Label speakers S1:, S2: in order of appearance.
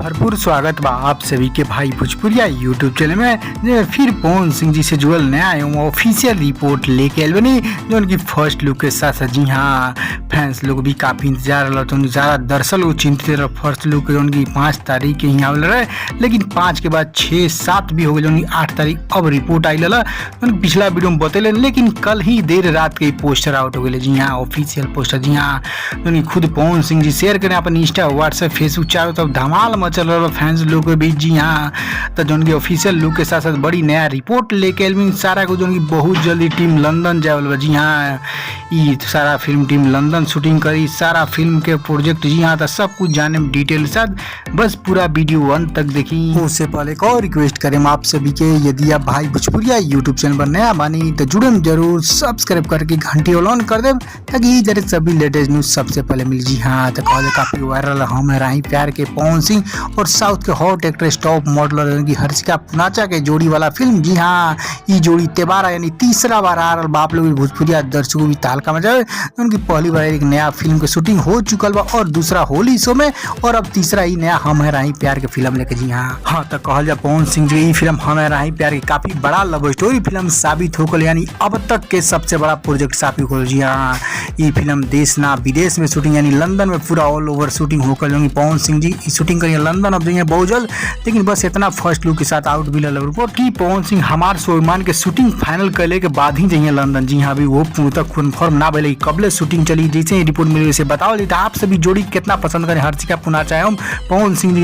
S1: भरपूर स्वागत बा आप सभी के भाई भोजपुरिया यूट्यूब चैनल में। फिर पवन सिंह जी से जुड़ल नया एवं ऑफिशियल रिपोर्ट लेके आयल बनी, जो उनकी फर्स्ट लुक के साथ जी हाँ फैंस लोग भी काफ़ी इंतजार रहा, तो ज़्यादा दरअसल वो चिंतित रहा। फर्स्ट लुक उनकी 5 तारीख के यहाँ रहे, लेकिन 5 के बाद 6-7 भी हो गए, उनकी 8 तारीख अब रिपोर्ट आई लला। उनकी पिछला वीडियो में बतेले, लेकिन कल ही देर रात के पोस्टर आउट हो गए जी हाँ, ऑफिशियल पोस्टर जी हाँ। उनकी खुद पवन सिंह जी शेयर करें अपन इंस्टा व्हाट्सएप फेसबुक चारों तरफ धमाल मचल रहा फैंस लोग के बीच जी हाँ। तो जो उनकी ऑफिशियल लुक के साथ साथ बड़ी नया रिपोर्ट लेके आयल सारा को, जो उनकी बहुत जल्दी टीम लंदन जाए वाला जी हाँ। ये सारा फिल्म टीम लंदन शूटिंग करी, सारा फिल्म के प्रोजेक्ट जी हाँ। तो सब कुछ जाने में डिटेल साथ, बस पूरा वीडियो अंत तक देखी। उससे पहले एक और रिक्वेस्ट करें आप सभी के, यदि आप भाई भोजपुरिया यूट्यूब चैनल पर नया बानी तो जुड़े जरूर सब्सक्राइब करके घंटी ऑन कर दे, ताकि जरे सभी लेटेस्ट न्यूज सबसे पहले मिल जी हाँ। तो काफी वायरल हम राही प्यार के पवन सिंह और साउथ के हॉट एक्ट्रेस टॉप मॉडलर की हर्षिका पुनाचा के जोड़ी वाला फिल्म जी हाँ। ये जोड़ी तेबारा यानी तीसरा बार आ रहा, बाप लोग भोजपुरिया दर्शकों भी तालका मचावे। उनकी पहली बार एक नया फिल्म की शूटिंग हो चुकल बा, और दूसरा होली शो में, और अब तीसरा ही नया हम राही प्यार के फिल्म लेके जी हाँ। हाँ तो कहल जा पवन सिंह जी फिल्म हम राही प्यार की काफी बड़ा लव स्टोरी फिल्म साबित होकर, यानी अब तक के सबसे बड़ा प्रोजेक्ट साबित हो जी हाँ। ये फिल्म देश ना विदेश में शूटिंग यानी लंदन में पूरा ऑल ओवर शूटिंग होकर, जो पवन सिंह जी शूटिंग करिए लंदन अब जाइए बहुत जल्द। लेकिन बस इतना फर्स्ट लुक के साथ आउट भी लल रिपोर्ट की पवन सिंह हमार स्वाभिमान के शूटिंग फाइनल करने के बाद ही जाइए लंदन जी हाँ। अभी वो तक कन्फर्म ना भले कबले शूटिंग चली, जैसे रिपोर्ट मिली वैसे बताओ। आप सभी जोड़ी कितना पसंद करें हर्षिका पुनाचा एवं पवन सिंह।